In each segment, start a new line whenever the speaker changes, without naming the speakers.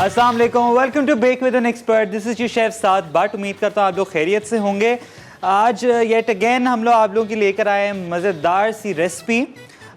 अस्सलाम वालेकुम, welcome to bake with an expert. This is your chef Saad Butt. उम्मीद करता हूँ आप लोग खैरियत से होंगे। आज येट अगेन हम लोग आप लोगों के लेकर आए हैं मज़ेदार सी रेसिपी।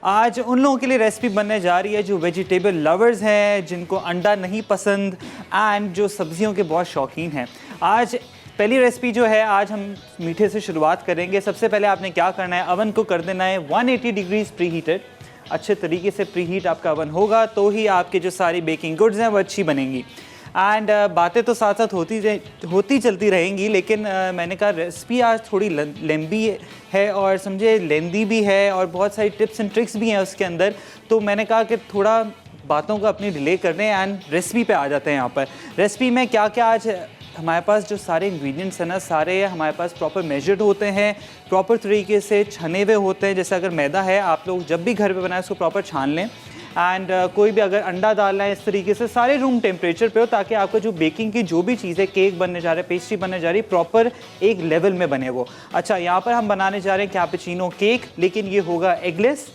आज उन लोगों के लिए रेसिपी बनने जा रही है जो वेजिटेबल लवर्स हैं, जिनको अंडा नहीं पसंद एंड जो सब्जियों के बहुत शौकीन हैं। आज पहली रेसिपी जो है, आज हम मीठे से शुरुआत करेंगे। सबसे पहले आपने क्या करना है, अवन को कर देना है 180 डिग्रीज प्री हीटेड। अच्छे तरीके से प्री हीट आपका अवन होगा तो ही आपके जो सारी बेकिंग गुड्स हैं वो अच्छी बनेंगी। एंड बातें तो साथ साथ होती चलती रहेंगी, लेकिन मैंने कहा रेसिपी आज थोड़ी लंबी है और समझे लेंदी भी है और बहुत सारी टिप्स एंड ट्रिक्स भी हैं उसके अंदर। तो मैंने कहा कि थोड़ा बातों को अपनी डिले करने एंड रेसिपी पे आ जाते हैं। यहाँ पर रेसिपी में क्या क्या आज हमारे पास जो सारे इंग्रेडिएंट्स हैं ना, सारे हमारे पास प्रॉपर मेजर्ड होते हैं, प्रॉपर तरीके से छने हुए होते हैं। जैसे अगर मैदा है, आप लोग जब भी घर पे बनाएं उसको प्रॉपर छान लें। एंड कोई भी अगर अंडा डालना है इस तरीके से सारे रूम टेम्परेचर पे हो, ताकि आपका जो बेकिंग की जो भी चीज़ है, केक बनने जा रहा है, पेस्ट्री बनने जा रही है, प्रॉपर एक लेवल में बने वो। अच्छा, यहाँ पर हम बनाने जा रहे हैं कैपुचिनो केक, लेकिन ये होगा एगलेस,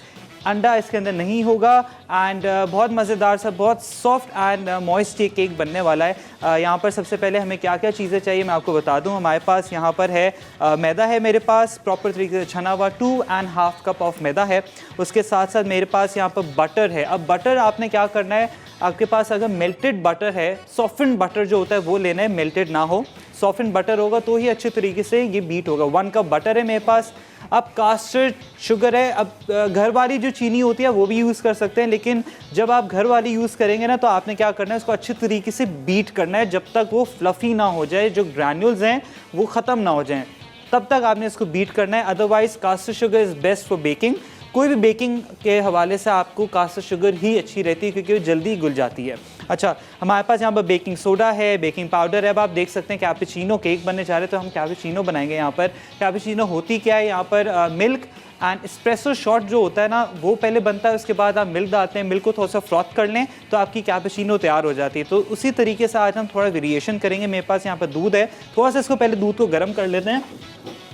अंडा इसके अंदर नहीं होगा। एंड बहुत मज़ेदार सा, बहुत सॉफ्ट एंड मॉइस्ट ये केक बनने वाला है। यहाँ पर सबसे पहले हमें क्या क्या चीज़ें चाहिए मैं आपको बता दूँ। हमारे पास यहाँ पर है मैदा है मेरे पास प्रॉपर तरीके से छना हुआ, 2.5 कप ऑफ मैदा है। उसके साथ साथ मेरे पास यहाँ पर बटर है। अब बटर आपने क्या करना है, आपके पास अगर मेल्टेड बटर है, सॉफ्टेंड बटर जो होता है वो लेना है, मेल्टेड ना हो। सॉफ्टेंड बटर होगा तो ही अच्छे तरीके से ये बीट होगा। 1 कप बटर है मेरे पास। अब कास्टर्ड शुगर है। अब घर वाली जो चीनी होती है वो भी यूज़ कर सकते हैं, लेकिन जब आप घर वाली यूज़ करेंगे ना, तो आपने क्या करना है, उसको अच्छे तरीके से बीट करना है जब तक वो फ्लफ़ी ना हो जाए, जो ग्रैन्यूल्स हैं वो ख़त्म ना हो जाएं, तब तक आपने इसको बीट करना है। Otherwise custard sugar is best for baking. कोई भी बेकिंग के हवाले से आपको कास्टर्ड शुगर ही अच्छी रहती है, क्योंकि वो जल्दी घुल जाती है। अच्छा, हमारे पास यहाँ पर बेकिंग सोडा है, बेकिंग पाउडर है। अब आप देख सकते हैं कैपुचिनो केक बनने जा रहे हैं, तो हम कैपुचिनो बनाएंगे। यहाँ पर कैपुचिनो होती क्या है, यहाँ पर मिल्क एंड एस्प्रेसो शॉट जो होता है ना, वो पहले बनता है, उसके बाद आप मिल्क डालते हैं। मिल्क को थोड़ा सा फ्रॉथ कर लें तो आपकी कैपुचिनो तैयार हो जाती है। तो उसी तरीके से आज हम थोड़ा वेरिएशन करेंगे। मेरे पास यहाँ पर दूध है, थोड़ा सा इसको पहले दूध को गर्म कर लेते हैं,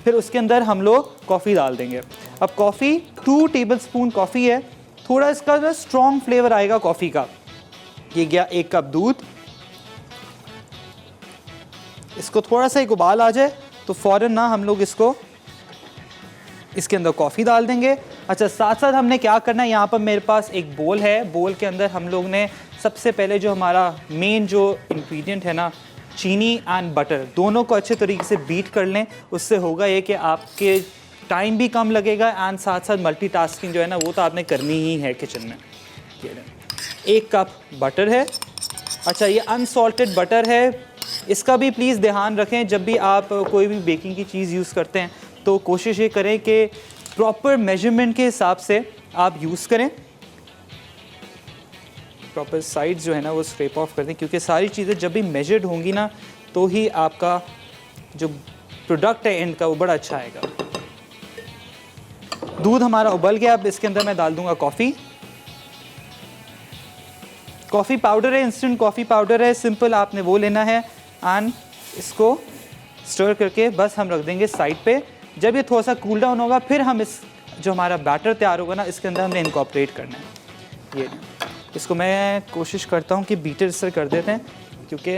फिर उसके अंदर हम लोग कॉफ़ी डाल देंगे। अब कॉफ़ी 2 टेबलस्पून कॉफ़ी है, थोड़ा इसका जो स्ट्रॉन्ग फ्लेवर आएगा कॉफ़ी का। ये गया 1 कप दूध। इसको थोड़ा सा एक उबाल आ जाए तो फ़ौरन ना हम लोग इसके अंदर कॉफ़ी डाल देंगे। अच्छा, साथ साथ हमने क्या करना है, यहाँ पर मेरे पास एक बोल है। बोल के अंदर हम लोग ने सबसे पहले जो हमारा मेन जो इंग्रेडिएंट है ना, चीनी एंड बटर, दोनों को अच्छे तरीके से बीट कर लें। उससे होगा ये कि आपके टाइम भी कम लगेगा एंड साथ साथ मल्टीटास्किंग जो है ना, वो तो आपने करनी ही है किचन में। 1 कप बटर है। अच्छा, ये अनसॉल्टेड बटर है। इसका भी प्लीज़ ध्यान रखें, जब भी आप कोई भी बेकिंग की चीज़ यूज़ करते हैं तो कोशिश ये करें कि प्रॉपर मेजरमेंट के हिसाब से आप यूज़ करें। प्रॉपर साइड जो है ना वो स्क्रैप ऑफ कर दें, क्योंकि सारी चीज़ें जब भी मेजर्ड होंगी ना, तो ही आपका जो प्रोडक्ट है एंड का वो बड़ा अच्छा आएगा। दूध हमारा उबल गया। अब इसके अंदर मैं डाल दूंगा कॉफ़ी। कॉफ़ी पाउडर है, इंस्टेंट कॉफ़ी पाउडर है, सिंपल आपने वो लेना है एंड इसको स्टर करके बस हम रख देंगे साइड पे। जब ये थोड़ा सा कूल डाउन होगा, फिर हम इस जो हमारा बैटर तैयार होगा ना, इसके अंदर हमने इनकॉर्पोरेट करना है। ये इसको मैं कोशिश करता हूँ कि बीटर से कर देते हैं, क्योंकि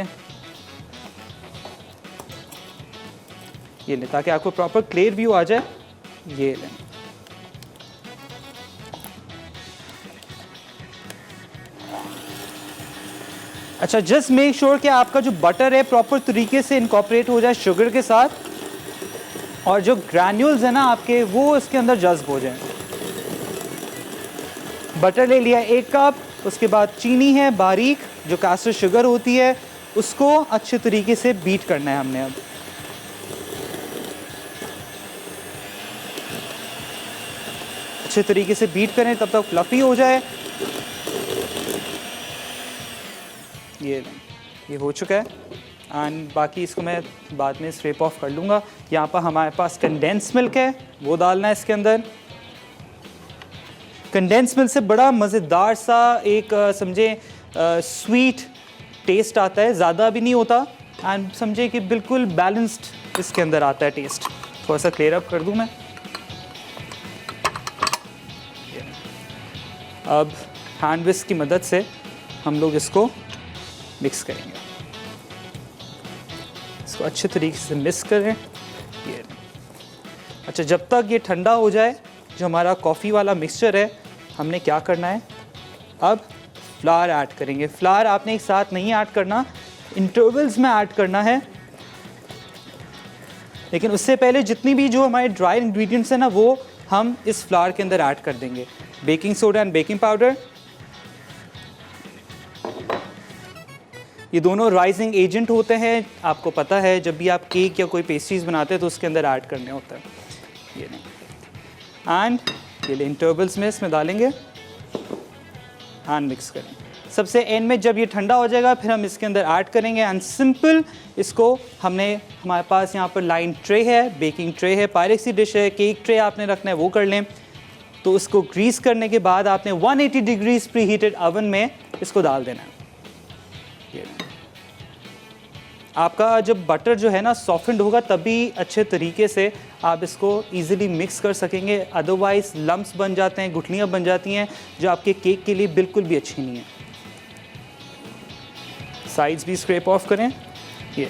ये लें ताकि आपको प्रॉपर क्लियर व्यू आ जाए। ये लें। अच्छा, जस्ट मेक श्योर कि आपका जो बटर है प्रॉपर तरीके से इनकॉर्पोरेट हो जाए शुगर के साथ, और जो ग्रैन्यूल्स है ना आपके, वो इसके अंदर जज्ब हो जाए। बटर ले लिया 1 कप। उसके बाद चीनी है बारीक, जो कास्टर्ड शुगर होती है, उसको अच्छे तरीके से बीट करना है हमने। अब अच्छे तरीके से बीट करें तब तक फ्लफी हो जाए। ये हो चुका है एंड बाकी इसको मैं बाद में स्क्रैप ऑफ कर लूँगा। यहाँ पर हमारे पास कंडेंस मिल्क है, वो डालना है इसके अंदर। कंडेंस मिल्क से बड़ा मज़ेदार सा एक समझे स्वीट टेस्ट आता है, ज़्यादा भी नहीं होता एंड समझे कि बिल्कुल बैलेंस्ड इसके अंदर आता है टेस्ट। थोड़ा सा क्लियर अप कर दूँ मैं। अब हैंड विस्क की मदद से हम लोग इसको मिक्स करेंगे। इसको अच्छे तरीके से मिक्स करें। ये अच्छा, जब तक ये ठंडा हो जाए, जो हमारा कॉफ़ी वाला मिक्सचर है, हमने क्या करना है, अब फ्लावर ऐड करेंगे। फ्लावर आपने एक साथ नहीं ऐड करना, इंटरवल्स में ऐड करना है। लेकिन उससे पहले जितनी भी जो हमारे ड्राई इंग्रेडिएंट्स हैं ना, वो हम इस फ्लावर के अंदर ऐड कर देंगे। Baking soda and baking powder, ये दोनों राइजिंग एजेंट होते हैं। आपको पता है जब भी आप केक या कोई पेस्ट्रीज बनाते हैं तो उसके अंदर ऐड करने होता है। ये नहीं, एंड ये इंटरवल्स में इसमें डालेंगे एंड मिक्स करेंगे। सबसे एंड में जब ये ठंडा हो जाएगा, फिर हम इसके अंदर ऐड करेंगे। एंड सिंपल इसको हमारे पास यहाँ पर लाइन ट्रे है, बेकिंग ट्रे है, पायरेक्स की डिश है, केक ट्रे आपने रखना है वो कर लें। तो उसको ग्रीस करने के बाद आपने 180 डिग्रीज प्री हीटेड ओवन में इसको डाल देना है। आपका जब बटर जो है ना सॉफ्टेंड होगा, तभी अच्छे तरीके से आप इसको इजीली मिक्स कर सकेंगे। अदरवाइज लम्प्स बन जाते हैं, गुठलियाँ बन जाती हैं, जो आपके केक के लिए बिल्कुल भी अच्छी नहीं है। साइड्स भी स्क्रैप ऑफ करें। ये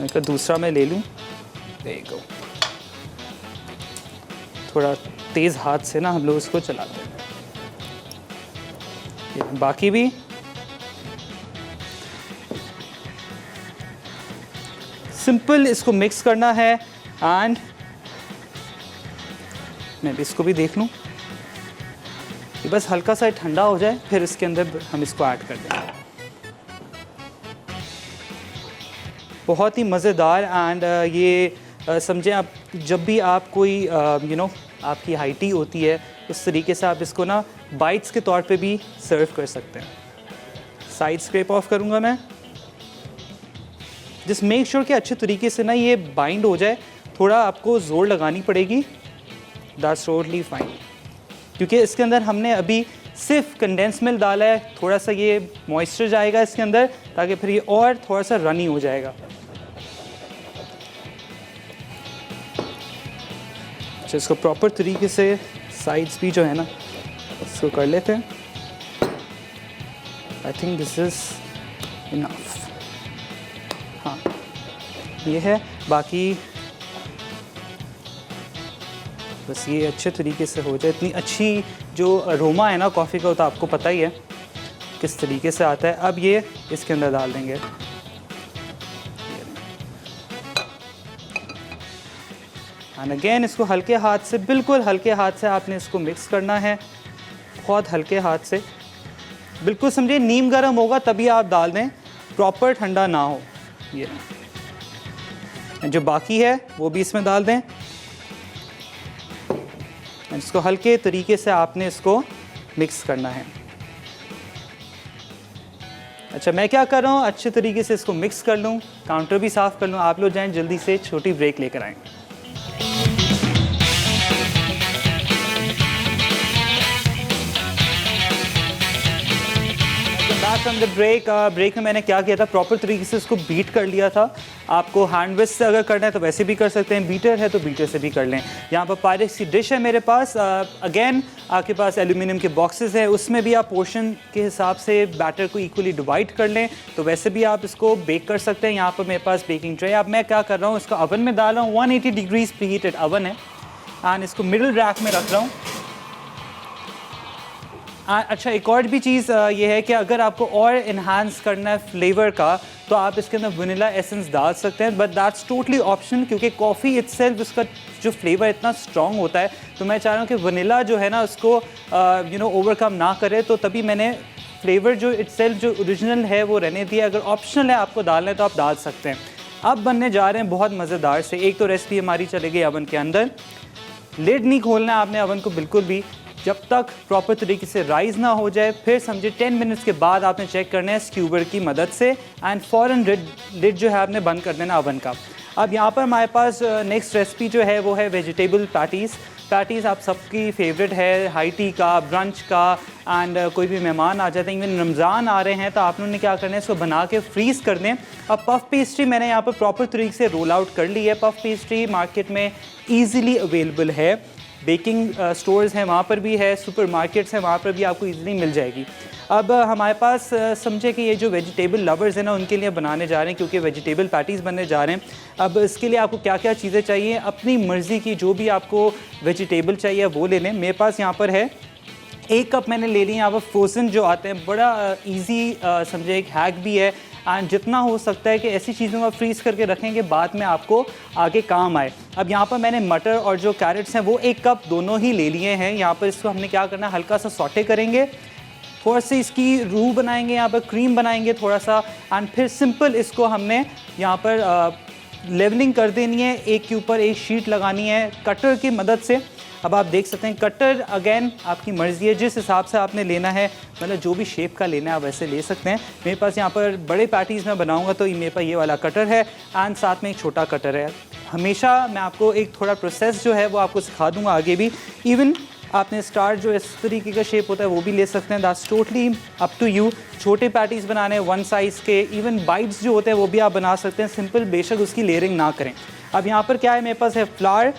मैं दूसरा मैं ले लूँ, देखो थोड़ा तेज़ हाथ से ना हम लोग इसको चलाते हैं। बाकी भी सिंपल इसको मिक्स करना है। एंड मैं भी इसको भी देख लूँ कि बस हल्का सा ठंडा हो जाए, फिर इसके अंदर हम इसको ऐड कर देंगे। बहुत ही मज़ेदार। एंड ये समझें आप, जब भी आप कोई आपकी हाई टी होती है, उस तरीके से आप इसको ना बाइट्स के तौर पे भी सर्व कर सकते हैं। साइड स्क्रैप ऑफ करूँगा मैं। जस्ट मेक श्योर कि अच्छे तरीके से ना ये बाइंड हो जाए। थोड़ा आपको ज़ोर लगानी पड़ेगी। दैट्स टोटली फाइन, क्योंकि इसके अंदर हमने अभी सिर्फ कंडेंस मिल्क डाला है। थोड़ा सा ये मॉइस्चर जाएगा इसके अंदर, ताकि फिर ये और थोड़ा सा रनी हो जाएगा। अच्छा, इसको प्रॉपर तरीके से साइड्स भी जो है ना इसको कर लेते हैं। I think this is enough. हाँ, ये है। बाकी बस ये अच्छे तरीके से हो जाए। इतनी अच्छी जो अरोमा है ना कॉफ़ी का, तो आपको पता ही है किस तरीके से आता है। अब ये इसके अंदर डाल देंगे। एंड अगेन इसको हल्के हाथ से, बिल्कुल हल्के हाथ से आपने इसको मिक्स करना है। बहुत हल्के हाथ से, बिल्कुल समझिए नीम गर्म होगा तभी आप डाल दें, प्रॉपर ठंडा ना हो। ये जो बाकी है वो भी इसमें डाल दें। इसको हल्के तरीके से आपने इसको मिक्स करना है। अच्छा, मैं क्या कर रहा हूँ, अच्छे तरीके से इसको मिक्स कर लूँ, काउंटर भी साफ़ कर लूँ। आप लोग जाएं जल्दी से, छोटी ब्रेक लेकर आएँ। फ्रॉम द ब्रेक में मैंने क्या किया था, प्रॉपर तरीके से इसको बीट कर लिया था। आपको हैंड विस्क से अगर करना है तो वैसे भी कर सकते हैं, बीटर है तो बीटर से भी कर लें। यहाँ पर पायरेक्स की डिश है मेरे पास। अगेन आपके पास एल्यूमिनियम के बॉक्सेस हैं, उसमें भी आप पोर्शन के हिसाब से बैटर को इक्वली डिवाइड कर लें, तो वैसे भी आप इसको बेक कर सकते हैं। यहाँ पर मेरे पास बेकिंग ट्रे। अब मैं क्या कर रहा हूँ, इसको ओवन में डाल रहा हूँ। 180 डिग्रीज प्री हीटेड ओवन है एंड इसको मिडिल रैक में रख रहा हूँ। अच्छा, एक और भी चीज़ ये है कि अगर आपको और इन्हांस करना है फ्लेवर का, तो आप इसके अंदर वनीला एसेंस डाल सकते हैं, बट दैट्स टोटली ऑप्शनल, क्योंकि कॉफ़ी इटसेल्फ उसका जो फ्लेवर इतना स्ट्रॉन्ग होता है। तो मैं चाह रहा हूँ कि वनीला जो है ना उसको ओवरकम ना करे, तो तभी मैंने फ्लेवर जो इटसेल्फ जो ओरिजिनल है वो रहने दिया। अगर ऑप्शनल है आपको डालना है तो आप डाल सकते हैं। अब बनने जा रहे हैं बहुत मज़ेदार से। एक तो रेसिपी हमारी चलेगी ओवन के अंदर। लिड नहीं खोलना है आपने ओवन को बिल्कुल भी, जब तक प्रॉपर तरीके से राइज ना हो जाए। फिर समझिए 10 मिनट्स के बाद आपने चेक करना है स्क्यूबर की मदद से, एंड फ़ौरन लिड जो है आपने बंद कर देना ओवन का। अब यहाँ पर हमारे पास नेक्स्ट रेसिपी जो है वो है वेजिटेबल पैटीज़। पैटीज़ आप सबकी फेवरेट है, हाई टी का, ब्रंच का, एंड कोई भी मेहमान आ जाते हैं, इवन रमज़ान आ रहे हैं, तो आप लोगों ने क्या करना है, इसको बना के फ्रीज़ कर दें। अब पफ़ पेस्ट्री मैंने यहाँ पर प्रॉपर तरीके से रोल आउट कर ली है। पफ़ पेस्ट्री मार्केट में ईज़िली अवेलेबल है। बेकिंग स्टोर्स हैं वहाँ पर भी है, सुपरमार्केट्स हैं वहाँ पर भी आपको इजीली मिल जाएगी। अब हमारे पास समझे कि ये जो वेजिटेबल लवर्स हैं ना उनके लिए बनाने जा रहे हैं, क्योंकि वेजिटेबल पैटीज़ बनने जा रहे हैं। अब इसके लिए आपको क्या क्या चीज़ें चाहिए, अपनी मर्ज़ी की जो भी आपको वेजिटेबल चाहिए वो ले लें। मेरे पास यहाँ पर है 1 कप मैंने ले लिया। यहाँ पर फ्रोज़न जो आते हैं, बड़ा ईजी समझे एक हैक भी है। एंड जितना हो सकता है कि ऐसी चीज़ों को फ्रीज़ करके रखें कि बाद में आपको आगे काम आए। अब यहाँ पर मैंने मटर और जो कैरेट्स हैं वो 1 कप दोनों ही ले लिए हैं। यहाँ पर इसको हमने क्या करना है, हल्का सा सॉटे करेंगे, थोड़ा सा इसकी रूह बनाएंगे, यहाँ पर क्रीम बनाएंगे थोड़ा सा, एंड फिर सिंपल इसको हमने यहाँ पर लेवलिंग कर देनी है। एक के ऊपर एक शीट लगानी है कटर की मदद से। अब आप देख सकते हैं कटर अगेन आपकी मर्ज़ी है, जिस हिसाब से आपने लेना है, मतलब जो भी शेप का लेना है आप वैसे ले सकते हैं। मेरे पास यहाँ पर बड़े पैटीज़ में बनाऊँगा तो मेरे पास ये वाला कटर है एंड साथ में एक छोटा कटर है। हमेशा मैं आपको एक थोड़ा प्रोसेस जो है वो आपको सिखा दूँगा आगे भी। इवन आपने स्टार जो इस तरीके का शेप होता है वो भी ले सकते हैं, that's totally up to you. छोटे पैटीज़ बनाने 1 साइज़ के, इवन बाइट्स जो होते हैं वो भी आप बना सकते हैं सिंपल, बेशक उसकी लेयरिंग ना करें। अब यहाँ पर क्या है, मेरे पास है फ्लावर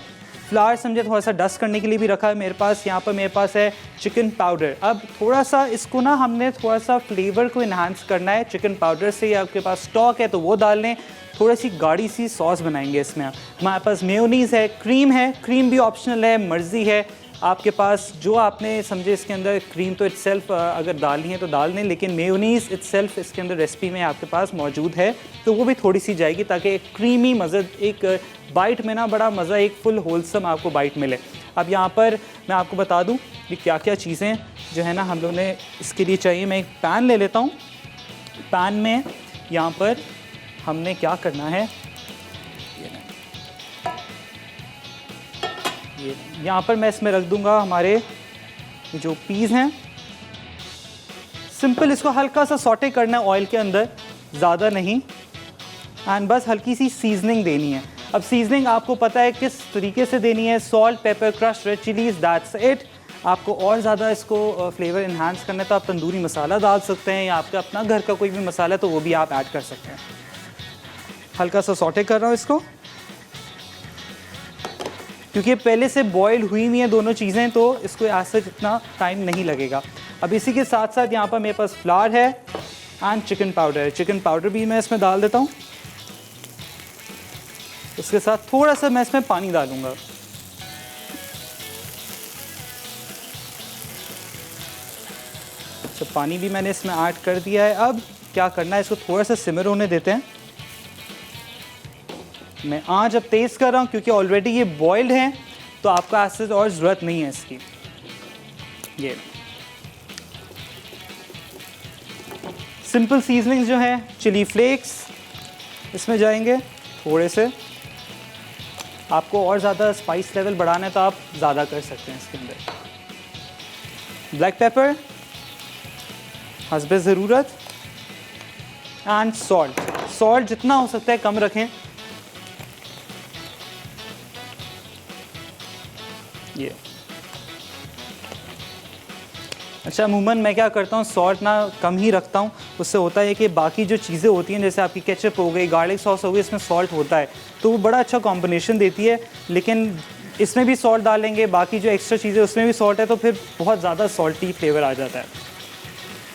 समझे थोड़ा सा डस्ट करने के लिए भी रखा है मेरे पास। यहाँ पर मेरे पास है चिकन पाउडर। अब थोड़ा सा इसको ना हमने थोड़ा सा फ्लेवर को इन्हांस करना है चिकन पाउडर से, या आपके पास स्टॉक है तो वो डाल लें। थोड़ी सी गाढ़ी सी सॉस बनाएंगे इसमें। हमारे पास मेयोनीज़ है, क्रीम भी ऑप्शनल है, मर्ज़ी है आपके पास जो आपने समझे। इसके अंदर क्रीम तो इटसेल्फ अगर डालनी है तो डाल दें, लेकिन मेयोनीज़ इटसेल्फ इसके अंदर रेसिपी में आपके पास मौजूद है तो वो भी थोड़ी सी जाएगी, ताकि एक क्रीमी मज़ा, एक बाइट में ना बड़ा मज़ा, एक फुल होलसम आपको बाइट मिले। अब यहाँ पर मैं आपको बता दूँ कि क्या क्या चीज़ें जो है ना हम लोग ने इसके लिए चाहिए। मैं एक पैन ले लेता हूँ। पैन में यहाँ पर हमने क्या करना है, ये यहाँ पर मैं इसमें रख दूंगा हमारे जो पीस हैं। सिंपल इसको हल्का सा सॉटे करना है ऑयल के अंदर, ज़्यादा नहीं, एंड बस हल्की सी सीजनिंग देनी है। अब सीजनिंग आपको पता है किस तरीके से देनी है, salt, paper, crushed red chillies, that's it. आपको और ज़्यादा इसको फ्लेवर इन्हांस करना है तो आप तंदूरी मसाला डाल सकते हैं, या आपका अपना घर का कोई भी मसाला है तो वो भी आप ऐड कर सकते हैं। हल्का सा सॉटे कर रहा हूँ इसको, क्योंकि पहले से बॉयल हुई हुई हैं दोनों चीज़ें, तो इसको ऐसे इतना टाइम नहीं लगेगा। अब इसी के साथ साथ यहाँ पर मेरे पास फ्लावर है एंड चिकन पाउडर है। चिकन पाउडर भी मैं इसमें डाल देता हूँ। उसके साथ थोड़ा सा मैं इसमें पानी डालूँगा। तो पानी भी मैंने इसमें ऐड कर दिया है। अब क्या करना है, इसको थोड़ा सा सिमर होने देते हैं। मैं आंच अब तेज़ कर रहा हूँ क्योंकि ऑलरेडी ये बॉइल्ड है, तो आपको ऐसे और ज़रूरत नहीं है इसकी। ये सिंपल सीजनिंग्स जो है, चिली फ्लेक्स इसमें जाएंगे थोड़े से। आपको और ज़्यादा स्पाइस लेवल बढ़ाना है तो आप ज़्यादा कर सकते हैं इसके अंदर। ब्लैक पेपर हस्बे ज़रूरत, एंड सॉल्ट जितना हो सकता है कम रखें। ये अच्छा, अमूमन मैं क्या करता हूँ, सॉल्ट ना कम ही रखता हूँ। उससे होता है कि बाकी जो चीज़ें होती हैं, जैसे आपकी केचप हो गई, गार्लिक सॉस हो गई, इसमें सॉल्ट होता है तो वो बड़ा अच्छा कॉम्बिनेशन देती है। लेकिन इसमें भी सॉल्ट डालेंगे, बाकी जो एक्स्ट्रा चीज़ें उसमें भी सॉल्ट है, तो फिर बहुत ज़्यादा सॉल्टी फ्लेवर आ जाता है।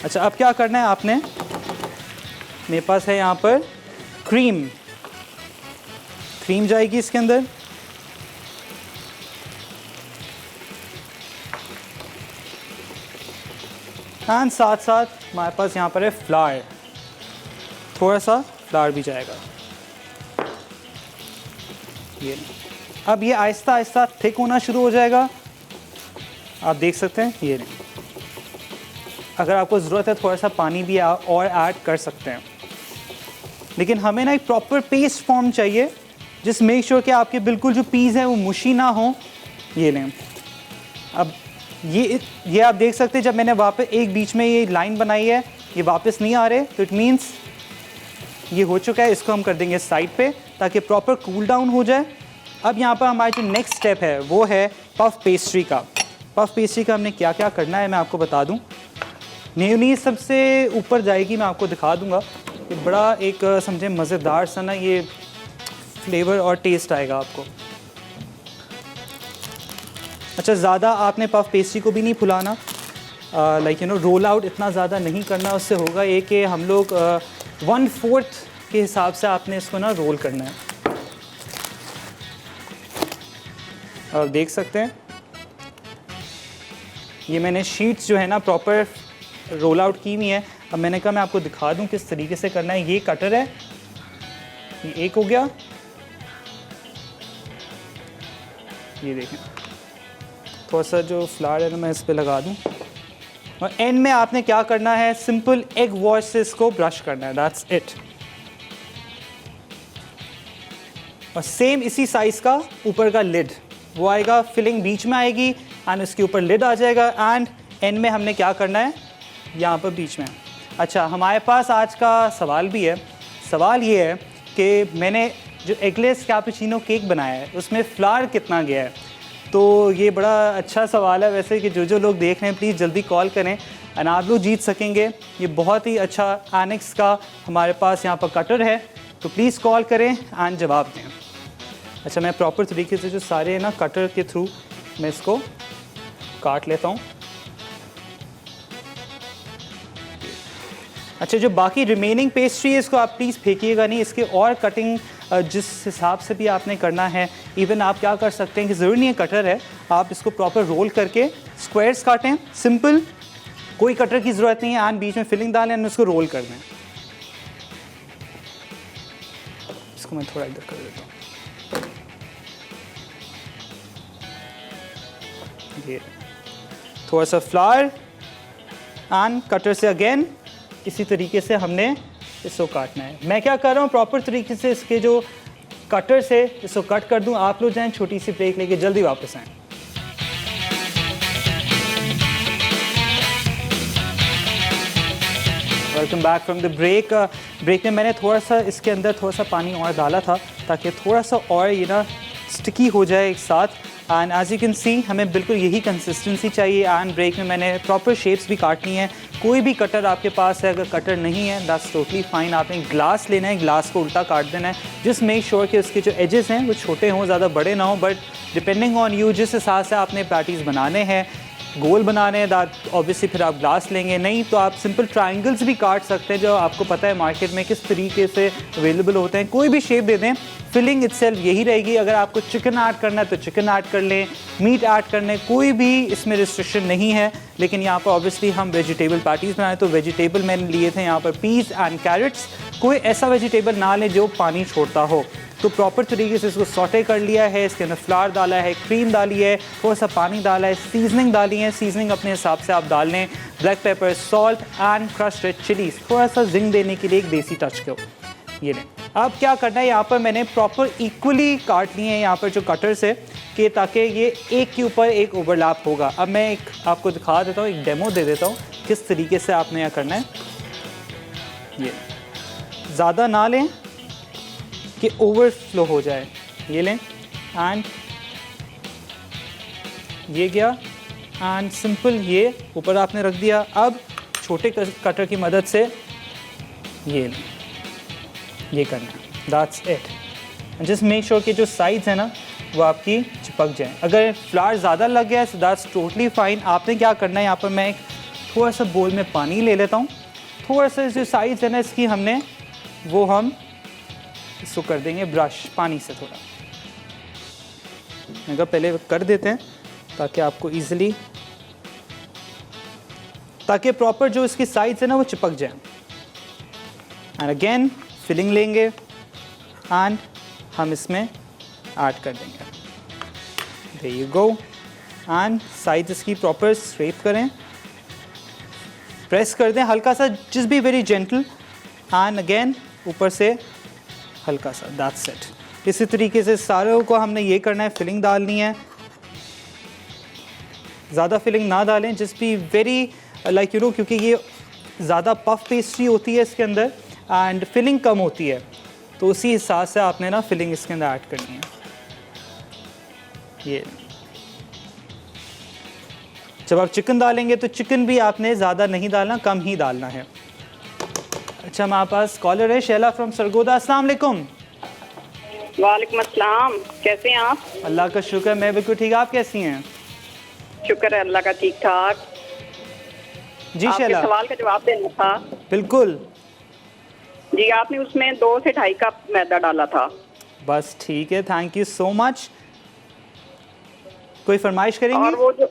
अच्छा, अब क्या करना है आपने, मेरे पास है यहाँ पर क्रीम जाएगी इसके अंदर। एंड साथ साथ हमारे पास यहाँ पर है फ्लावर, थोड़ा सा फ्लावर भी जाएगा। ये अब ये आहिस्ता आहिस्ता थिक होना शुरू हो जाएगा, आप देख सकते हैं। ये नहीं, अगर आपको ज़रूरत है थोड़ा सा पानी भी और ऐड कर सकते हैं, लेकिन हमें ना एक प्रॉपर पेस्ट फॉर्म चाहिए, जिस मेक श्योर कि आपके बिल्कुल जो पीस हैं वो मुशी ना हो। ये लें। अब ये आप देख सकते हैं, जब मैंने वापस एक बीच में ये लाइन बनाई है, ये वापस नहीं आ रहे, तो इट मीन्स ये हो चुका है। इसको हम कर देंगे साइड पे ताकि प्रॉपर कूल डाउन हो जाए। अब यहाँ पर हमारा जो नेक्स्ट स्टेप है वो है पफ पेस्ट्री का। पफ पेस्ट्री का हमने क्या क्या करना है मैं आपको बता दूँ। मेयोनीज़ सबसे ऊपर जाएगी, मैं आपको दिखा दूँगा। ये बड़ा एक समझे मज़ेदार सा ना ये फ्लेवर और टेस्ट आएगा आपको। अच्छा, ज़्यादा आपने पफ पेस्ट्री को भी नहीं फुलाना, like you know roll out इतना ज़्यादा नहीं करना। उससे होगा ये कि हम लोग 1/4 के हिसाब से आपने इसको ना रोल करना है। आप देख सकते हैं ये मैंने शीट्स जो है ना प्रॉपर रोल आउट की हुई है। अब मैंने कहा मैं आपको दिखा दूं किस तरीके से करना है। ये कटर है, ये एक हो गया, ये देखें थोड़ा सा जो फ्लावर है ना मैं इस पे लगा दूं, और एंड में आपने क्या करना है, सिंपल एग वॉश से इसको ब्रश करना है, दैट्स इट। और सेम इसी साइज़ का ऊपर का लिड वो आएगा, फिलिंग बीच में आएगी एंड इसके ऊपर लिड आ जाएगा। एंड एंड में हमने क्या करना है, यहाँ पर बीच में। अच्छा, हमारे पास आज का सवाल भी है। सवाल ये है कि मैंने जो एगलेस कैपुचिनो केक बनाया है उसमें फ्लावर कितना गया है। तो ये बड़ा अच्छा सवाल है वैसे कि जो लोग देख रहे हैं प्लीज़ जल्दी कॉल करें एंड आप लोग जीत सकेंगे। ये बहुत ही अच्छा एनेक्स का हमारे पास यहाँ पर कटर है, तो प्लीज़ कॉल करें एंड जवाब दें। अच्छा, मैं प्रॉपर तरीके से जो सारे हैं ना कटर के थ्रू मैं इसको काट लेता हूँ। अच्छा, जो बाकी रिमेनिंग पेस्ट्री है इसको आप प्लीज़ फेंकिएगा नहीं, इसके और कटिंग जिस हिसाब से भी आपने करना है। इवन आप क्या कर सकते हैं कि ज़रूरी नहीं है कटर है, आप इसको प्रॉपर रोल करके स्क्वायर्स काटें, सिंपल, कोई कटर की ज़रूरत नहीं है। एंड बीच में फिलिंग डालें और उसको रोल कर दें। इसको मैं थोड़ा इधर कर देता हूँ। ये थोड़ा सा फ्लावर एंड कटर से अगेन इसी तरीके से हमने इसको काटना है। मैं क्या कर रहा हूँ, प्रॉपर तरीके से इसके जो कटर से इसको कट कर दूँ। आप लोग जाएं छोटी सी ब्रेक लेके जल्दी वापस आएँ। Welcome back from the break. Break में मैंने थोड़ा सा इसके अंदर थोड़ा सा पानी और डाला था ताकि थोड़ा सा और ये ना स्टिकी हो जाए एक साथ। And as you can see हमें बिल्कुल यही कंसिस्टेंसी चाहिए। एंड ब्रेक में मैंने प्रॉपर शेप्स भी काटनी है। कोई भी कटर आपके पास है, अगर कटर नहीं है दैट्स टोटली फाइन। आपने ग्लास लेना है, ग्लास को उल्टा काट देना है, जस्ट मेक श्योर कि उसके जो एजेस हैं वो छोटे हों, ज़्यादा बड़े ना हों। बट डिपेंडिंग ऑन यू जिस हिसाब से आपने पैटीज़ बनाने हैं, गोल बनाने हैं, दैट ऑब्वियसली फिर आप ग्लास लेंगे। नहीं तो आप सिंपल ट्रायंगल्स भी काट सकते हैं जो आपको पता है मार्केट में किस तरीके से अवेलेबल होते हैं। कोई भी शेप दे दें, फिलिंग इटसेल्फ यही रहेगी। अगर आपको चिकन ऐड करना है तो चिकन ऐड कर लें, मीट ऐड करने, कोई भी इसमें रिस्ट्रिक्शन नहीं है। लेकिन यहाँ पर ऑब्वियसली हम वेजिटेबल पैटीज़ बनाए तो वेजिटेबल मैंने लिए थे यहाँ पर पीस एंड कैरेट्स। कोई ऐसा वेजिटेबल ना लें जो पानी छोड़ता हो। तो प्रॉपर तरीके से इसको सॉटे कर लिया है, इसके अंदर फ्लावर डाला है, क्रीम डाली है, थोड़ा सा पानी डाला है, सीजनिंग डाली है। सीजनिंग अपने हिसाब से आप डाल लें, black pepper, salt and crushed red chillies, थोड़ा सा जिंग देने के लिए एक देसी टच को। ये लें। अब क्या करना है, यहाँ पर मैंने प्रॉपर इक्वली काट लिए हैं यहाँ पर जो कटर से, कि ताकि ये एक के ऊपर एक ओवरलैप होगा। अब मैं एक आपको दिखा देता हूँ, एक डेमो दे देता हूँ किस तरीके से आपने यहाँ करना है। ये ज़्यादा ना लें कि ओवरफ्लो हो जाए। ये लें एंड ये गया एंड सिंपल ये ऊपर आपने रख दिया। अब छोटे कटर की मदद से ये लें, ये करना है, that's it. Just make sure कि जो साइड्स है ना वो आपकी चिपक जाए। अगर फ्लावर ज़्यादा लग गया है तो दैट्स टोटली फाइन। आपने क्या करना है, यहाँ पर मैं एक थोड़ा सा बोल में पानी ले लेता हूँ, थोड़ा सा जो साइड्स है ना इसकी हमने वो हम इसको कर देंगे ब्रश पानी से थोड़ा। मैं कहा पहले कर देते हैं ताकि आपको ईजिली, ताकि प्रॉपर जो इसकी साइड्स है ना वो चिपक जाए। एंड अगेन फिलिंग लेंगे एंड हम इसमें ऐड कर देंगे। There you go. And sides इसकी प्रॉपर स्ट्रेट करें, प्रेस कर दें हल्का सा, just be very gentle. And again ऊपर से हल्का सा, दैट्स इट। इसी तरीके से सारों को हमने ये करना है, फिलिंग डालनी है। ज़्यादा फिलिंग ना डालें, just be very like you no, क्योंकि ये ज़्यादा पफ पेस्ट्री होती है इसके अंदर एंड फिलिंग कम होती है, तो उसी हिसाब से आपने ना फिलिंग इसके अंदर ऐड करनी है। ये जब आप चिकन डालेंगे तो चिकन भी आपने ज़्यादा नहीं डालना, कम ही डालना है। अच्छा, हमारे पास कॉलर है शैला फ्रॉम सरगोदा। अस्सलाम वालेकुम।
वालेकुम अस्सलाम, कैसे हैं आप?
अल्लाह का शुक्र, मैं बिल्कुल ठीक। आप कैसी हैं?
शुक्र है अल्लाह का, ठीक ठाक।
जी
आपके
शैला,
सवाल का जवाब देना था।
बिल्कुल।
जी, आपने उसमें 2 से 2.5 कप मैदा डाला था।
बस ठीक है, थैंक यू सो मच। कोई फरमाइश करेंगी?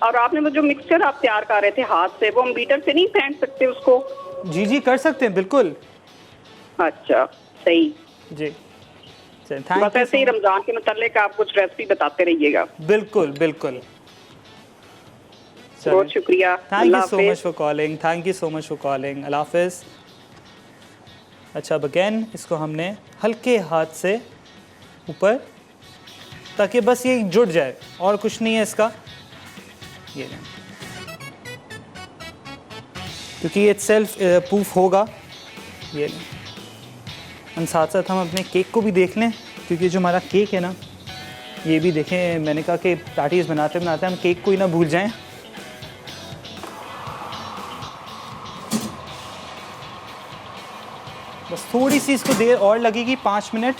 और आपने वो जो मिक्सचर आप तैयार कर रहे थे हाथ से, वो हम बीटर से नहीं फेंट सकते उसको?
जी जी, कर सकते हैं, बिल्कुल।
अच्छा, सही।
जी,
बस
थैंक यू
ऐसे
सो
ही
मच।
रमजान के मुताल्लिक आप कुछ रेसिपी बताते रहिएगा।
बिल्कुल बिल्कुल।
बहुत शुक्रिया।
थैंक यू
अल्लाह
सो मच
हाफिज।
For calling, thank you so much for calling. अल्लाह हाफिज़। अच्छा, अब अगेन इसको हमने हल्के हाथ से ऊपर, ताकि बस ये जुड़ जाए, और कुछ नहीं है इसका। ये लें, क्योंकि ये सेल्फ प्रूफ होगा। ये लें, और साथ साथ हम अपने केक को भी देख लें, क्योंकि जो हमारा केक है ना, ये भी देखें। मैंने कहा कि पैटीज़ बनाते बनाते हम केक को ही ना भूल जाएं। बस थोड़ी सी इसको देर और लगेगी, 5 minute,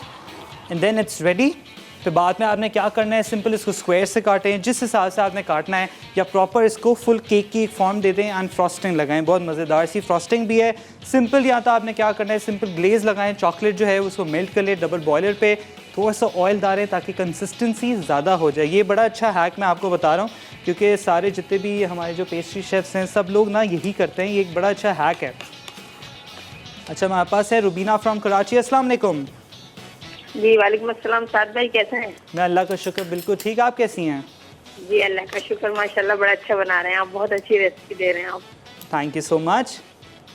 and then it's ready. फिर बाद में आपने क्या करना है, सिंपल इसको स्क्वायर से काटें जिस हिसाब से आपने काटना है, या प्रॉपर इसको फुल केक की एक फॉर्म दे दें एंड फ्रॉस्टिंग लगाएं। बहुत मज़ेदार सी फ्रॉस्टिंग भी है, सिंपल। या तो आपने क्या करना है, सिंपल ग्लेज लगाएं, चॉकलेट जो है उसको मेल्ट कर ले डबल बॉयलर पे, थोड़ा सा ऑयल डालें ताकि कंसिस्टेंसी ज़्यादा हो जाए। ये बड़ा अच्छा हैक मैं आपको बता रहा हूँ, क्योंकि सारे जितने भी हमारे जो पेस्ट्री शेफ्स हैं सब लोग ना यही करते हैं। ये एक बड़ा अच्छा हैक है। अच्छा, हमारे पास है रुबीना फ्रॉम कराची। अस्सलाम वालेकुम।
जी वालेकुम अस्सलाम। साद भाई कैसे हैं?
मैं अल्लाह का शुक्र बिल्कुल ठीक। आप कैसी हैं?
जी अल्लाह का शुक्र, माशाल्लाह बड़ा अच्छा बना रहे हैं आप, बहुत अच्छी रेसिपी दे रहे हैं आप।
Thank you so much.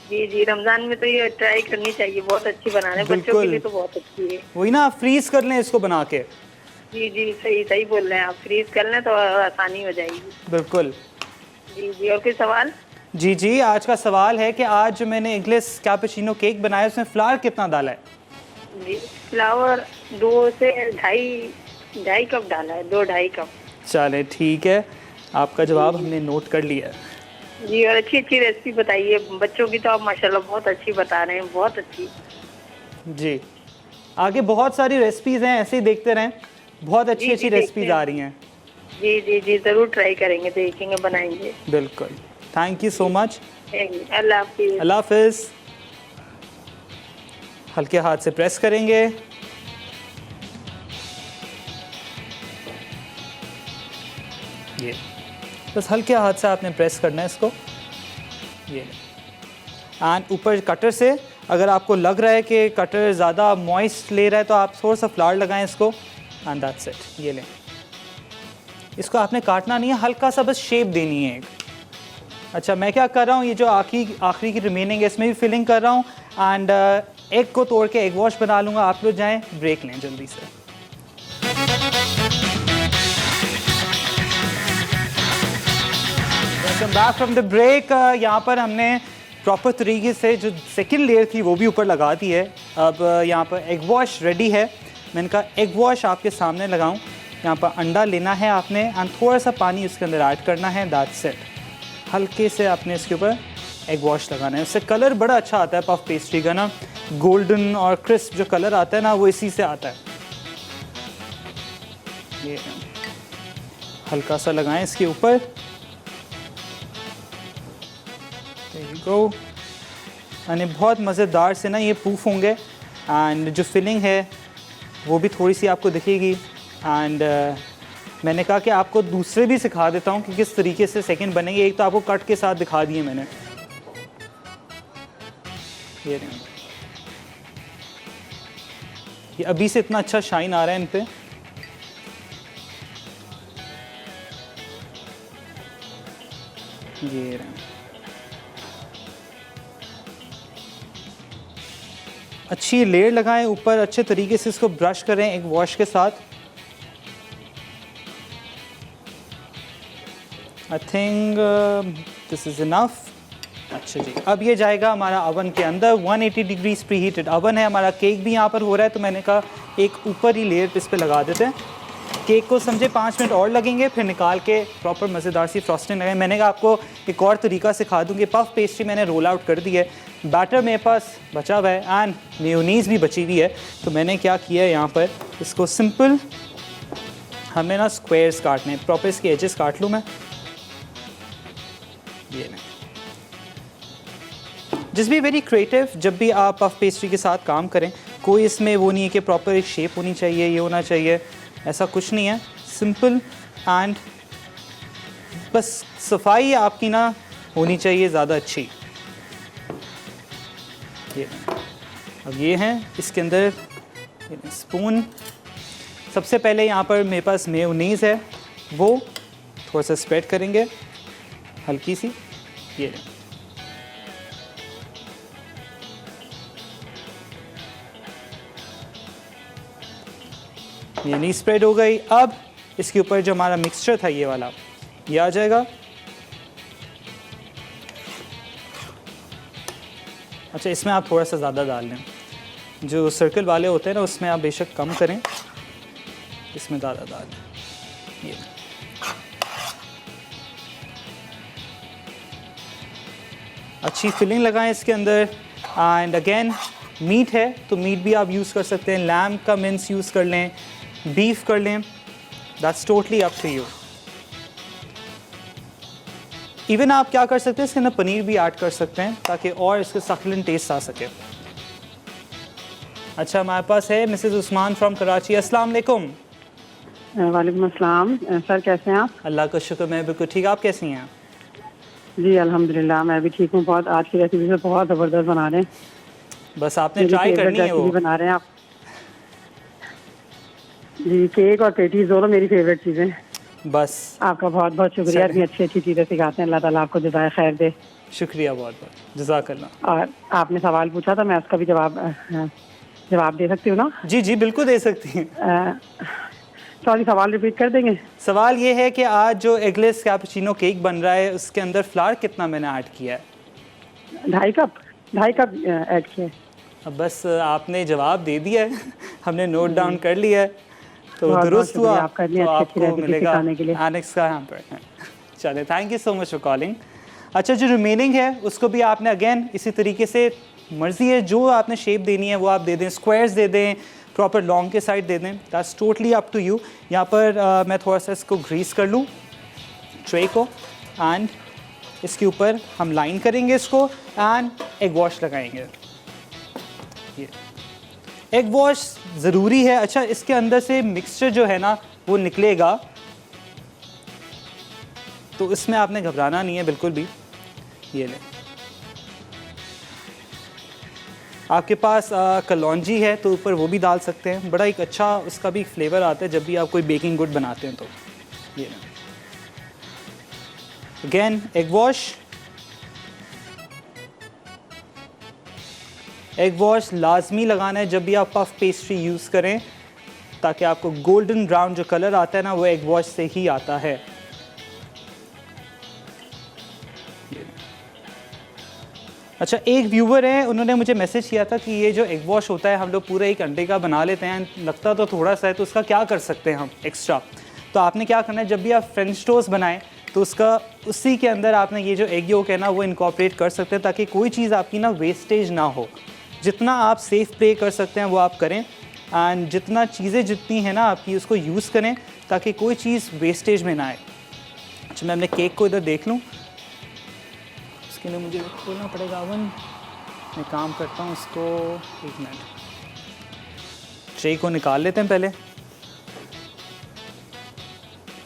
जी जी, रमजान में तो ये ट्राई करनी चाहिए, बहुत अच्छी बना रहे हैं, बच्चों के
बिल्कुल।
लिए तो बहुत अच्छी है।
वही ना, आप फ्रीज कर लें इसको बना के।
जी जी, सही सही बोल रहे हैं आप, फ्रीज कर लें तो आसानी हो जाएगी।
बिल्कुल।
जी जी, और कोई सवाल?
जी जी, आज का सवाल है कि आज मैंने इंग्लिश कैपुचिनो केक बनाया, उसमें फ्लावर कितना डाला है?
जी, फ्लावर 2 से ढाई कप डाला है, 2-2.5 कप।
चले ठीक है, आपका जवाब हमने नोट कर लिया है।
जी, और अच्छी अच्छी रेसिपी बताइए, बच्चों की तो आप माशाल्लाह बहुत अच्छी बता रहे हैं, बहुत अच्छी।
जी, आगे बहुत सारी रेसिपीज़ हैं, ऐसे ही देखते रहें, बहुत अच्छी
जी,
अच्छी
देखते
रेसिपीज़
हैं।
आ रही हैं।
जी जी जी, जरूर ट्राई करेंगे, देखेंगे, बनाएंगे।
बिल्कुल, थैंक यू सो मच।
अल्लाह हाफिज।
अल्लाह हाफिज़। हल्के हाथ से प्रेस करेंगे। ये बस हल्के हाथ से आपने प्रेस करना है इसको। ये एंड ऊपर कटर से, अगर आपको लग रहा है कि कटर ज़्यादा मॉइस्ट ले रहा है तो आप थोड़ा सा फ्लावर लगाएं इसको, एंड दैट्स इट। ये लें, इसको आपने काटना नहीं है, हल्का सा बस शेप देनी है एक। अच्छा, मैं क्या कर रहा हूँ, ये जो आखिरी की रिमेनिंग है इसमें भी फिलिंग कर रहा हूँ, एंड एग को तोड़ के एग वॉश बना लूँगा। आप लोग जाएँ, ब्रेक लें जल्दी से। Welcome back from the break. यहाँ पर हमने प्रॉपर तरीके से जो सेकंड लेयर थी वो भी ऊपर लगा दी है। अब यहाँ पर एग वॉश रेडी है। मैंने कहा एग वॉश आपके सामने लगाऊं। यहाँ पर अंडा लेना है आपने, एंड थोड़ा सा पानी उसके अंदर ऐड करना है, दैट्स इट। हल्के से आपने इसके ऊपर एग वॉश लगाना है, उससे कलर बड़ा अच्छा आता है पफ पेस्ट्री का ना, गोल्डन और क्रिस्प जो कलर आता है ना वो इसी से आता है। ये हल्का सा लगाएं इसके ऊपर, गो। यानी बहुत मज़ेदार से ना ये पूफ होंगे, एंड जो फिलिंग है वो भी थोड़ी सी आपको दिखेगी। एंड मैंने कहा कि आपको दूसरे भी सिखा देता हूँ कि किस तरीके से सेकंड बनेंगे। एक तो आपको कट के साथ दिखा दिए मैंने, ये अभी से इतना अच्छा शाइन आ रहा है इन पे। ये अच्छी लेयर लगाएं ऊपर, अच्छे तरीके से इसको ब्रश करें एक वॉश के साथ। I think this is enough. अच्छा जी, अब ये जाएगा हमारा ओवन के अंदर। 180 डिग्रीज प्री हीटेड ओवन है हमारा। केक भी यहाँ पर हो रहा है, तो मैंने कहा एक ऊपर ही लेयर इस पर लगा देते हैं। केक को समझे 5 मिनट और लगेंगे, फिर निकाल के प्रॉपर मज़ेदार सी फ्रॉस्टिंग लगाएं। मैंने कहा आपको एक और तरीका सिखा दूँगी। पफ पेस्ट्री मैंने रोल आउट कर दी है, बैटर मेरे पास बचा हुआ है, एंड मेयोनीज़ भी बची हुई है। तो मैंने क्या किया है, यहाँ पर इसको सिंपल हमें ना स्क्वायर्स काटने, प्रॉपर इसके एजेस काट लूँ मैं, ये नहीं, जस्ट बी वेरी क्रिएटिव। जब भी आप पफ पेस्ट्री के साथ काम करें, कोई इसमें वो नहीं है कि प्रॉपर एक शेप होनी चाहिए, ये होना चाहिए, ऐसा कुछ नहीं है। सिंपल एंड बस सफाई आपकी ना होनी चाहिए ज़्यादा अच्छी। ये अब ये हैं, इसके अंदर स्पून। सबसे पहले यहाँ पर मेरे पास मेयोनीज़ है, वो थोड़ा सा स्प्रेड करेंगे हल्की सी। ये नहीं स्प्रेड हो गई। अब इसके ऊपर जो हमारा मिक्सचर था ये वाला, ये आ जाएगा। अच्छा, इसमें आप थोड़ा सा ज़्यादा डाल लें, जो सर्कल वाले होते हैं ना उसमें आप बेशक कम करें, इसमें ज़्यादा डाल लें। ये अच्छी फिलिंग लगाएं इसके अंदर। एंड अगेन मीट है तो मीट भी आप यूज़ कर सकते हैं, लैम्ब का मिन्स यूज़ कर लें, बीफ कर लें, that's totally up to you. Even आप क्या कर सकते हैं, इसके अंदर पनीर भी ऐड कर सकते हैं ताकि और इसके सक्लेंट टेस्ट आ सके। अच्छा, हमारे पास है मिसेस उस्मान फ्रॉम कराची। अस्सलाम वालेकुम।
वालेकुम अस्सलाम। सर कैसे हैं आप?
अल्लाह का शुक्र, मैं बिल्कुल ठीक। आप कैसी हैं?
जी अल्हम्दुलिल्लाह मैं भी ठीक हूँ। बहुत आज की रेसिपी से बहुत ज़बरदस्त बना रहे हैं।
बस आपने ट्राई करनी है वो।
बना रहे हैं आप जी। केक और पेटीज दोनों मेरी फेवरेट चीज़ें।
बस
आपका बहुत बहुत शुक्रिया, इतनी अच्छी अच्छी चीज़ें सिखाते हैं। अल्लाह ताला आपको जज़ाए खैर दे।
शुक्रिया, बहुत बहुत जज़ाकल्लाह।
और आपने सवाल पूछा था, मैं उसका भी जवाब दे सकती हूँ ना?
जी जी बिल्कुल दे सकती हैं।
सॉरी, सवाल रिपीट कर देंगे?
सवाल ये है कि आज जो एगलेस कैपुचिनो केक बन रहा है उसके अंदर फ्लावर कितना मैंने ऐड किया है?
2.5 कप ऐड किया है।
अब बस आपने जवाब दे दिया है, हमने नोट डाउन कर लिया है, तो
बहुत
दुरुस्त हुआ।
आपका
तो आपको मिलेगा
के लिए।
एनेक्स का यहाँ पर। चले, thank you so much for calling. अच्छा, जो रिमेनिंग है उसको भी आपने अगेन इसी तरीके से, मर्ज़ी है जो आपने शेप देनी है वो आप दे दें, स्क्वायर्स दे दें, प्रॉपर लॉन्ग के साइड दे दें, that's totally up to you. यहाँ पर मैं थोड़ा सा इसको ग्रीस कर लूँ ट्रे को, एंड इसके ऊपर हम लाइन करेंगे इसको एंड एग वॉश लगाएंगे। ये एग वॉश ज़रूरी है। अच्छा, इसके अंदर से मिक्सचर जो है ना वो निकलेगा, तो इसमें आपने घबराना नहीं है बिल्कुल भी। ये ले, आपके पास कलौंजी है तो ऊपर वो भी डाल सकते हैं, बड़ा एक अच्छा उसका भी फ्लेवर आता है जब भी आप कोई बेकिंग गुड बनाते हैं। तो ये अगेन एग वॉश लाजमी लगाना है जब भी आप पफ पेस्ट्री यूज़ करें, ताकि आपको गोल्डन ब्राउन जो कलर आता है ना वो एग वॉश से ही आता है। अच्छा, एक व्यूवर है, उन्होंने मुझे मैसेज किया था कि ये जो एग वॉश होता है हम लोग पूरा एक अंडे का बना लेते हैं, लगता तो थोड़ा सा है, तो उसका क्या कर सकते हैं हम एक्स्ट्रा। तो आपने क्या करना है, जब भी आप फ्रेंच टोस्ट बनाएं तो उसका उसी के अंदर आपने ये जो एग योक है ना वो इनकॉर्पोरेट कर सकते हैं, ताकि कोई चीज़ आपकी ना वेस्टेज ना हो। जितना आप सेफ प्ले कर सकते हैं वो आप करें, एंड जितना चीज़ें जितनी हैं ना आपकी उसको यूज़ करें ताकि कोई चीज़ वेस्टेज में ना आए। अच्छा, मैं अपने केक को इधर देख लूँ, उसके लिए मुझे खोलना पड़ेगा ओवन। मैं काम करता हूँ उसको, 1 मिनट, ट्रे को निकाल लेते हैं पहले।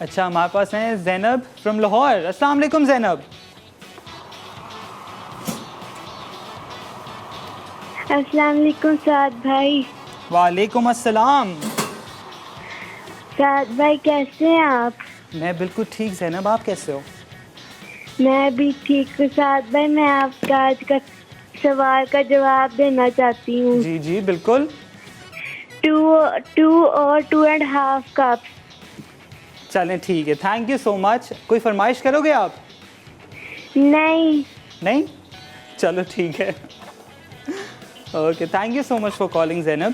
अच्छा, हमारे पास हैं ज़ैनब फ्रॉम लाहौर। अस्सलाम वालेकुम ज़ैनब।
अस्सलाम वालेकुम साद भाई।
वालेकुम अस्सलाम।
साद भाई कैसे हैं आप?
मैं बिल्कुल ठीक ज़ैनब, आप कैसे हो?
मैं भी ठीक हूँ साद भाई। मैं आपका आज का सवाल का जवाब देना चाहती हूँ।
जी जी बिल्कुल।
2 और 2.5 कप।
चलें ठीक है, थैंक यू सो मच। कोई फरमाइश करोगे आप?
नहीं।
नहीं? चलो ठीक है। Okay, thank you so much for calling Zainab.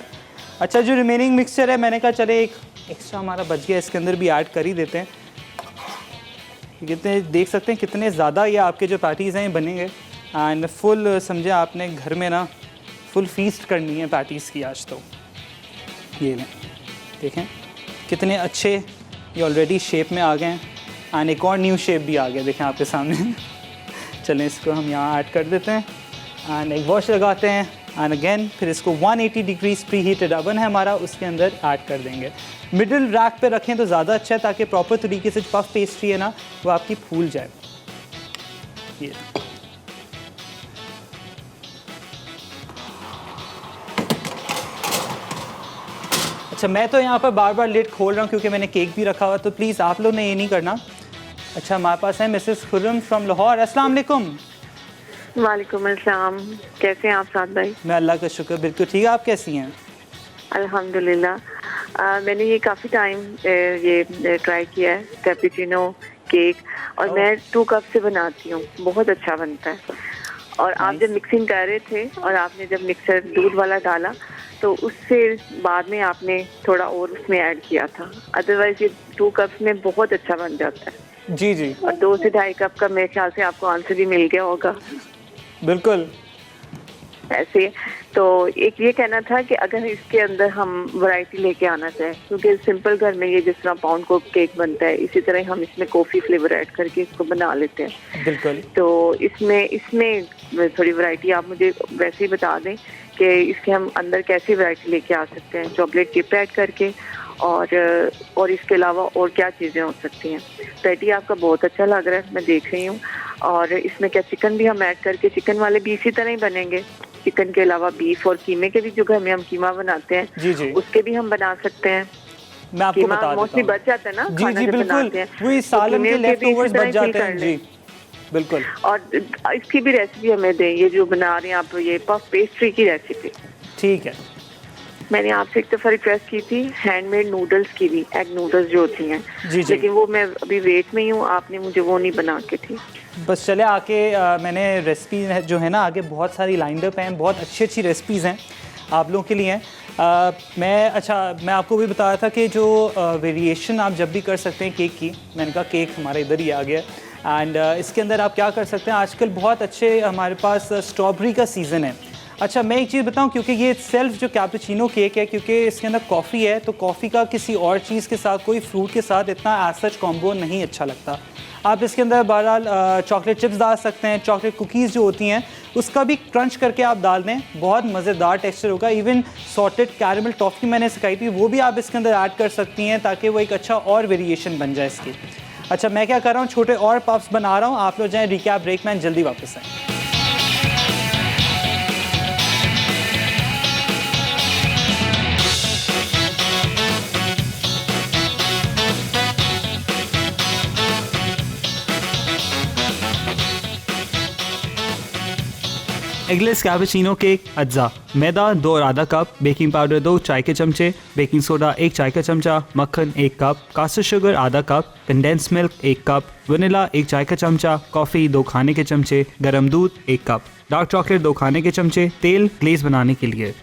अच्छा, जो रिमेनिंग मिक्सचर है मैंने कहा चले एक एक्स्ट्रा हमारा बच गया, इसके अंदर भी ऐड कर ही देते हैं। कितने देख सकते हैं कितने ज़्यादा ये आपके जो पैटीज़ हैं बनेंगे, एंड फुल समझे आपने घर में ना फुल फीस्ट करनी है पैटीज़ की आज। तो ये लें, देखें कितने अच्छे ये ऑलरेडी शेप में आ गए हैं, एंड एक और न्यू शेप भी आ गया, देखें आपके सामने। चलें इसको हम यहाँ ऐड कर देते हैं एंड एक वॉश लगाते हैं एंड अगेन फिर इसको 180 डिग्रीज प्री हीटेड ओवन है हमारा, उसके अंदर ऐड कर देंगे। मिडिल रैक पे रखें तो ज़्यादा अच्छा है ताकि प्रॉपर तरीके से पफ पेस्ट्री है ना वो आपकी फूल जाए। ये अच्छा, मैं तो यहाँ पर बार बार लिड खोल रहा हूँ क्योंकि मैंने केक भी रखा हुआ, तो प्लीज़ आप लोग ने ये नहीं करना। अच्छा, हमारे पास है मिसेस खुर्रम फ्रॉम लाहौर। अस्सलाम वालेकुम।
वालेकुम अस्सलाम, कैसे हैं आप साद भाई?
मैं अल्लाह का शुक्र बिल्कुल ठीक है, आप कैसी हैं?
अल्हम्दुलिल्लाह। मैंने ये काफ़ी टाइम ये ट्राई किया है कैपुचिनो केक, और मैं 2 कप से बनाती हूँ, बहुत अच्छा बनता है। और आप जब मिक्सिंग कर रहे थे और आपने जब मिक्सर दूध वाला डाला तो उससे बाद में आपने थोड़ा और उसमें ऐड किया था, अदरवाइज ये 2 कप्स में बहुत अच्छा बन जाता है।
जी जी,
और 2 से 2.5 कप का मेरे ख्याल से आपको आंसर भी मिल गया होगा।
बिल्कुल
ऐसे तो एक ये कहना था कि अगर इसके अंदर हम वैरायटी लेके आना चाहें, क्योंकि सिंपल घर में ये जिस तरह पाउंड को केक बनता है इसी तरह हम इसमें कॉफ़ी फ्लेवर ऐड करके इसको बना लेते हैं।
बिल्कुल।
तो इसमें थोड़ी वैरायटी आप मुझे वैसे ही बता दें कि इसके हम अंदर कैसी वैरायटी लेके आ सकते हैं, चॉकलेट चिप ऐड करके, और इसके अलावा और क्या चीज़ें हो सकती हैं। पैटी आपका बहुत अच्छा लग रहा है, मैं देख रही हूँ। और इसमें क्या चिकन भी हम ऐड करके, चिकन वाले भी इसी तरह ही बनेंगे। चिकन के अलावा बीफ और कीमे के भी, जो घर में हम कीमा बनाते हैं
जी जी,
उसके भी हम बना सकते हैं।
मैं आपको बता देता हूँ,
मोस्टली बच जाता है ना,
जी जी बिल्कुल, वही सालन के लेफ्टओवर्स बच जाते हैं। जी बिल्कुल।
और इसकी भी रेसिपी हमें दें, ये जो बना रहे हैं आप, ये पफ पेस्ट्री की रेसिपी।
ठीक है।
मैंने आपसे एक दफ़ा रिक्वेस्ट की थी हैंडमेड नूडल्स की भी, एग नूडल्स जो होती हैं,
जी जी,
लेकिन वो मैं अभी वेट में ही हूँ, आपने मुझे वो नहीं बना के थी।
बस चले आके मैंने रेसिपी जो है ना आगे बहुत सारी लाइंड अप हैं, बहुत अच्छी अच्छी रेसिपीज़ हैं आप लोगों के लिए हैं। मैं आपको भी बताया था कि जो वेरिएशन आप जब भी कर सकते हैं केक की, मैंने कहा केक हमारे इधर ही आ गया एंड इसके अंदर आप क्या कर सकते हैं, आजकल बहुत अच्छे हमारे पास स्ट्रॉबेरी का सीज़न है। अच्छा, मैं एक चीज़ बताऊं, क्योंकि ये सेल्फ जो कैपुचिनो केक है, क्योंकि इसके अंदर कॉफ़ी है, तो कॉफ़ी का किसी और चीज़ के साथ, कोई फ्रूट के साथ इतना एज सच कॉम्बो नहीं अच्छा लगता। आप इसके अंदर बहरहाल चॉकलेट चिप्स डाल सकते हैं, चॉकलेट कुकीज़ जो होती हैं उसका भी क्रंच करके आप डाल दें, बहुत मज़ेदार टेक्सचर होगा। इवन सॉर्टेड कैरेमल टॉफ़ी मैंने सिखाई थी, वो भी आप इसके अंदर ऐड कर सकती हैं ताकि वो एक अच्छा और वेरिएशन बन जाए इसकी। अच्छा, मैं क्या कर रहा हूँ, छोटे और पफ्स बना रहा हूँ, आप लोग जाएँ रिकैप ब्रेक में, जल्दी वापस आएँ। एगलेस कैपुचिनो केक अज्जा, मैदा 2 और आधा कप, बेकिंग पाउडर 2 चाय के चमचे, बेकिंग सोडा 1 चाय का चमचा, मक्खन 1 कप, कास्टर शुगर आधा cup, condense milk 1 cup, vanilla 1 चाय का चमचा, कॉफ़ी 2 खाने के चमचे, गरम दूध 1 कप, डार्क चॉकलेट 2 खाने के चमचे, तेल ग्लेज बनाने के लिए।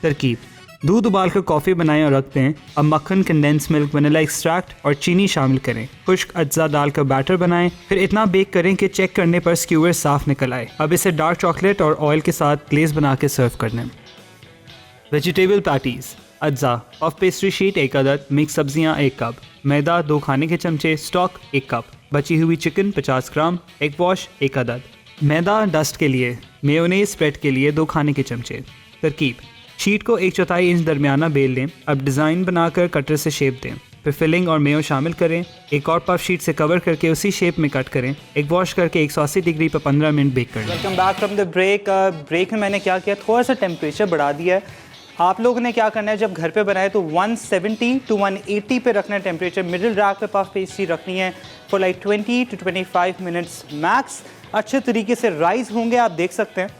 तरकीब: दूध उबालकर कॉफ़ी बनाएं और रख दें। अब मक्खन, कंडेंस मिल्क, वनीला एक्सट्रैक्ट और चीनी शामिल करें। खुश्क अज्जा डालकर बैटर बनाएं, फिर इतना बेक करें कि चेक करने पर स्क्यूअर साफ निकल आए। अब इसे डार्क चॉकलेट और ऑयल के साथ ग्लेज बना के सर्व कर दें। वेजिटेबल पैटीज़ अज्जा, पफ पेस्ट्री शीट 1 अदद, मिक्स सब्जियां 1 कप, मैदा 2 खाने के चमचे, स्टॉक 1 कप, बची हुई चिकन 50 ग्राम, एग वॉश 1 अदद, मैदा डस्ट के लिए, मेयोनेज स्प्रेड के लिए 2 खाने के चमचे। तरकीब: शीट को 1/4 इंच दरमियाना बेल लें। अब डिज़ाइन बनाकर कटर से शेप दें, फिर फिलिंग और मेयो शामिल करें। एक और पफ शीट से कवर करके उसी शेप में कट करें। एग वॉश करके 180 डिग्री पर 15 मिनट बेक कर लें। Welcome back from the break. Break में मैंने क्या किया, थोड़ा सा टेम्परेचर बढ़ा दिया है। आप लोगों ने क्या करना है, जब घर पे बनाए तो 170 to 180 पे रखना है टेम्परेचर। मिडिल रैक पे पफ पेस्ट्री रखनी है for like 20 to 25 minutes max. अच्छे तरीके से राइज होंगे, आप देख सकते हैं।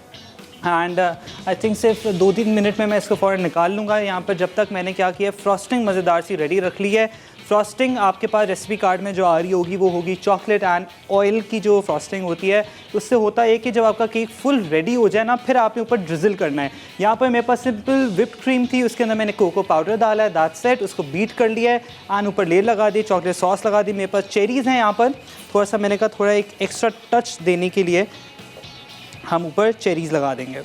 एंड आई थिंक सिर्फ 2-3 मिनट में मैं इसको फ़ौरन निकाल लूँगा। यहाँ पर जब तक मैंने क्या किया, फ्रॉस्टिंग मज़ेदार सी रेडी रख ली है। फ्रॉस्टिंग आपके पास रेसिपी कार्ड में जो आ रही होगी वो होगी चॉकलेट एंड ऑयल की जो फ्रॉस्टिंग होती है। उससे होता है कि जब आपका केक फुल रेडी हो जाए ना, फिर आपने ऊपर ड्रिजल करना है। यहाँ पर मेरे पास सिंपल विप्ड क्रीम थी, उसके अंदर मैंने कोको पाउडर डाला है, दैट्स इट। उसको बीट कर लिया है एंड ऊपर लेयर लगा दी, चॉकलेट सॉस लगा दी। मेरे पास चेरीज़ हैं यहाँ पर, थोड़ा सा मैंने कहा थोड़ा एक एक्स्ट्रा टच देने के लिए हम ऊपर चेरीज़ लगा देंगे।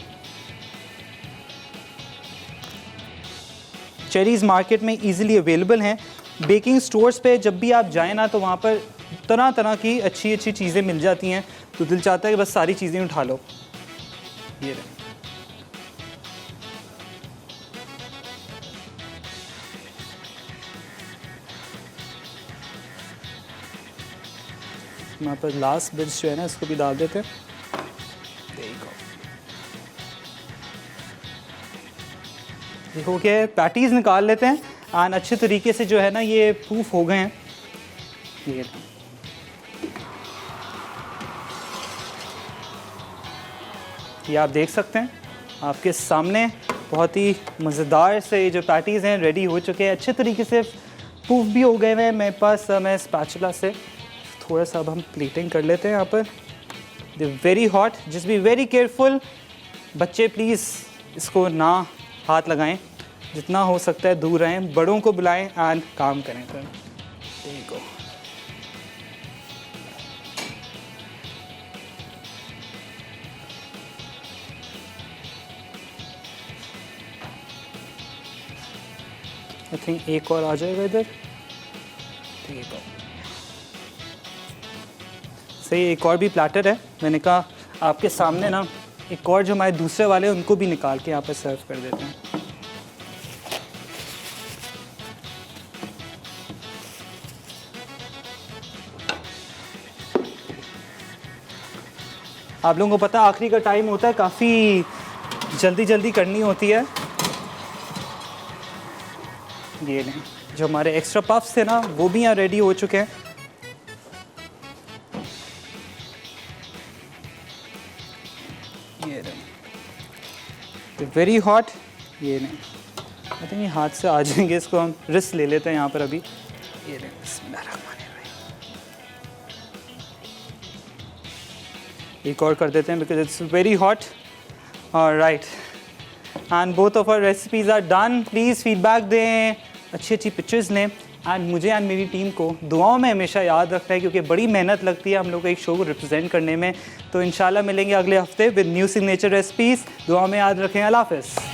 चेरीज़ मार्केट में इजीली अवेलेबल हैं। बेकिंग स्टोर्स पे जब भी आप जाएं ना, तो वहाँ पर तरह तरह की अच्छी अच्छी चीज़ें मिल जाती हैं, तो दिल चाहता है कि बस सारी चीज़ें उठा लो। ये रहे। यहाँ पर लास्ट बिट्स जो है ना इसको भी डाल देते हैं। देखो कि पैटीज़ निकाल लेते हैं एंड अच्छे तरीके से जो है ना ये प्रूफ हो गए हैं। ये आप देख सकते हैं आपके सामने बहुत ही मज़ेदार से ये जो पैटीज़ हैं रेडी हो चुके हैं, अच्छे तरीके से प्रूफ भी हो गए हैं। मेरे पास मैं स्पैचुला से थोड़ा सा अब हम प्लेटिंग कर लेते हैं यहाँ पर। They very hot, just be very careful. बच्चे प्लीज़ इसको ना हाथ लगाएं, जितना हो सकता है दूर रहें, बड़ों को बुलाएं एंड काम करें। फिर देखो आई थिंक एक और आ जाएगा इधर। ठीक है, सही, एक और भी प्लेटर है। मैंने कहा आपके सामने ना एक और जो हमारे दूसरे वाले हैं उनको भी निकाल के यहाँ पर सर्व कर देते हैं। आप लोगों को पता है आखिरी का टाइम होता है, काफ़ी जल्दी जल्दी करनी होती है। ये नहीं, जो हमारे एक्स्ट्रा पफ्स थे ना वो भी यहाँ रेडी हो चुके हैं। ये तो वेरी हॉट। ये नहीं, आई थिंक ये हाथ से आ जाएंगे, इसको हम रिस्क ले लेते हैं यहाँ पर अभी। ये नहीं, एक और कर देते हैं because it's very hot. Alright, and both of our recipes are done. Please feedback दें, अच्छी अच्छी पिक्चर्स लें एंड मुझे एंड मेरी टीम को दुआओं में हमेशा याद रखना है, क्योंकि बड़ी मेहनत लगती है हम लोग को एक शो को रिप्रेजेंट करने में। तो इंशाल्लाह मिलेंगे अगले हफ्ते विद न्यू सिग्नेचर रेसिपीज़। दुआओं में याद रखें। अल्लाह हाफ़िज़।